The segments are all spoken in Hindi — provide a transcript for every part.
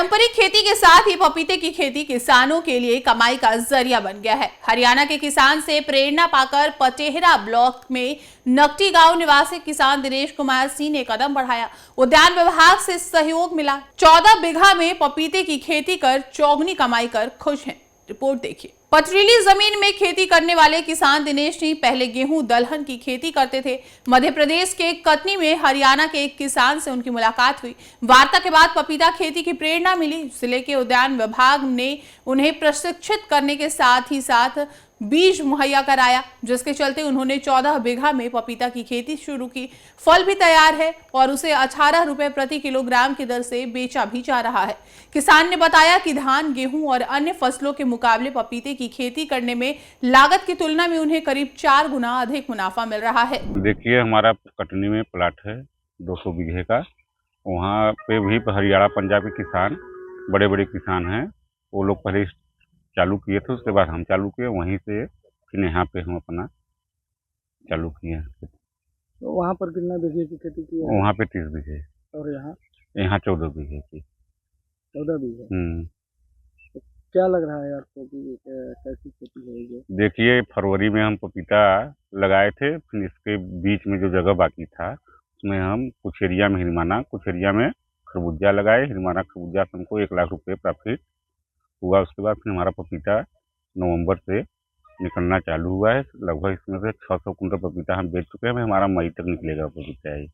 पारंपरिक खेती के साथ ही पपीते की खेती किसानों के लिए कमाई का जरिया बन गया है। हरियाणा के किसान से प्रेरणा पाकर पटेहरा ब्लॉक में नकटी गांव निवासी किसान दिनेश कुमार सिंह ने कदम बढ़ाया। उद्यान विभाग से सहयोग मिला। 14 बीघा में पपीते की खेती कर चौगुनी कमाई कर खुश हैं। रिपोर्ट देखिए। पथरीली जमीन में खेती करने वाले किसान दिनेश सिंह पहले गेहूं दलहन की खेती करते थे। मध्य प्रदेश के कटनी में हरियाणा के एक किसान से उनकी मुलाकात हुई। वार्ता के बाद पपीता खेती की प्रेरणा मिली। जिले के उद्यान विभाग ने उन्हें प्रशिक्षित करने के साथ ही साथ बीज मुहैया कराया, जिसके चलते उन्होंने 14 बीघा में पपीता की खेती शुरू की। फल भी तैयार है और उसे 18 रुपए प्रति किलोग्राम की दर से बेचा भी जा रहा है। किसान ने बताया कि धान, गेहूं और अन्य फसलों के मुकाबले पपीते की खेती करने में लागत की तुलना में उन्हें करीब 4 गुना अधिक मुनाफा मिल रहा है। देखिए, हमारा कटनी में प्लाट है 200 बीघे का। वहाँ पे भी हरियाणा पंजाबी किसान, बड़े बड़े किसान हैं, वो लोग पहले चालू किए थे, उसके बाद हम चालू किए। वहीं से फिर यहाँ पे हम अपना चालू किए। तो वहाँ पर कितना बीघे की खेती की है? वहाँ पे 30 बीघे और यहाँ 14 बीघे की। 14 बीघे। तो क्या लग रहा है आपको कि कैसी खेती होगी? देखिए, फरवरी में हम पपीता लगाए थे, फिर इसके बीच में जो जगह बाकी था उसमें हम कुछ एरिया में हिरमाना, कुछ एरिया में खरबूजा लगाए। हिरमाना खरबूजा से हमको 1 लाख रुपये प्रॉफिट हुआ। उसके बाद फिर हमारा पपीता नवंबर से निकलना चालू हुआ है। लगभग इसमें से 600 कुंटल पपीता हम बेच चुके हैं। हमारा मई तक निकलेगा पपीता ही।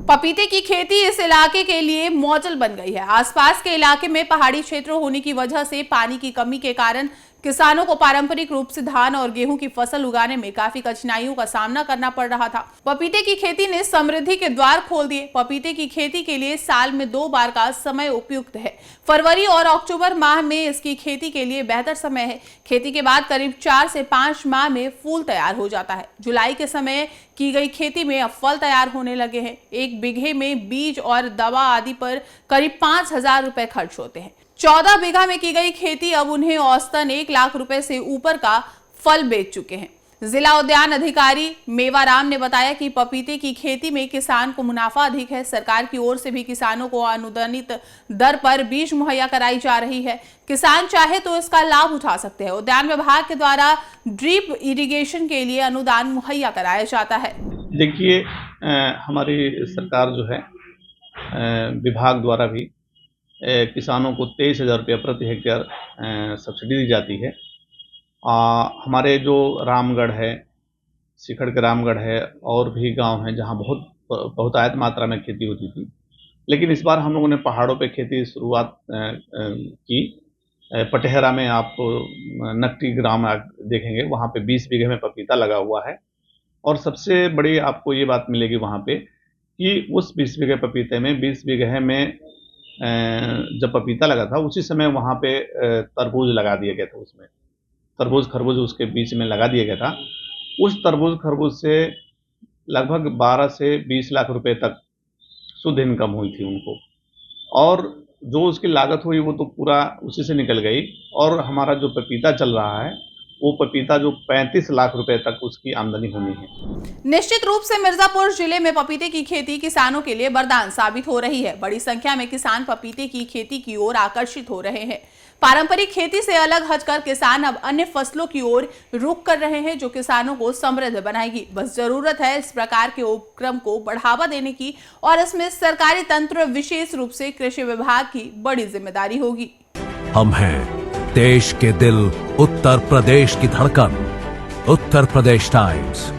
पपीते की खेती इस इलाके के लिए मॉडल बन गई है। आसपास के इलाके में पहाड़ी क्षेत्र होने की वजह से पानी की कमी के कारण किसानों को पारंपरिक रूप से धान और गेहूं की फसल उगाने में काफी कठिनाइयों का सामना करना पड़ रहा था। पपीते की खेती ने समृद्धि के द्वार खोल दिए। पपीते की खेती के लिए साल में 2 बार का समय उपयुक्त है। फरवरी और अक्टूबर माह में इसकी खेती के लिए बेहतर समय है। खेती के बाद करीब 4 से 5 माह में फूल तैयार हो जाता है। जुलाई के समय की गई खेती में अब फल तैयार होने लगे हैं। 1 बीघे में बीज और दवा आदि पर करीब 5,000 रुपए खर्च होते हैं। 14 बीघा में की गई खेती अब उन्हें औसतन 1 लाख रुपए से ऊपर का फल बेच चुके हैं। जिला उद्यान अधिकारी मेवाराम ने बताया कि पपीते की खेती में किसान को मुनाफा अधिक है। सरकार की ओर से भी किसानों को अनुदानित दर पर बीज मुहैया कराई जा रही है। किसान चाहे तो इसका लाभ उठा सकते हैं। उद्यान विभाग के द्वारा ड्रिप इरिगेशन के लिए अनुदान मुहैया कराया जाता है। देखिए, हमारी सरकार जो है विभाग द्वारा भी किसानों को 23,000 रुपये प्रति हेक्टेयर सब्सिडी दी जाती है। हमारे जो रामगढ़ है, सिखड़ के रामगढ़ है, और भी गांव हैं जहां बहुतायत मात्रा में खेती होती थी। लेकिन इस बार हम लोगों ने पहाड़ों पे खेती शुरुआत की। पटेहरा में आप नकटी ग्राम देखेंगे, वहाँ पे 20 बीघे में पपीता लगा हुआ है। और सबसे बड़ी आपको ये बात मिलेगी वहाँ पे कि उस 20 बीघे पपीते में 20 बीघे में जब पपीता लगा था उसी समय वहाँ पे तरबूज लगा दिया गया था। उसमें तरबूज खरबूज उसके बीच में लगा दिया गया था। उस तरबूज खरबूज से लगभग 12 से 20 लाख रुपए तक शुद्ध इनकम हुई थी उनको। और जो उसकी लागत हुई वो तो पूरा उसी से निकल गई। और हमारा जो पपीता चल रहा है वो पपीता जो 35 लाख रुपए तक उसकी आमदनी होनी है। निश्चित रूप से मिर्जापुर जिले में पपीते की खेती किसानों के लिए वरदान साबित हो रही है। बड़ी संख्या में किसान पपीते की खेती की ओर आकर्षित हो रहे हैं। पारंपरिक खेती से अलग हटकर किसान अब अन्य फसलों की ओर रुख कर रहे हैं, जो किसानों को समृद्ध बनाएगी। बस जरूरत है इस प्रकार के उपक्रम को बढ़ावा देने की, और इसमें सरकारी तंत्र, विशेष रूप से कृषि विभाग की बड़ी जिम्मेदारी होगी। हम हैं देश के दिल, उत्तर प्रदेश की धड़कन, उत्तर प्रदेश टाइम्स।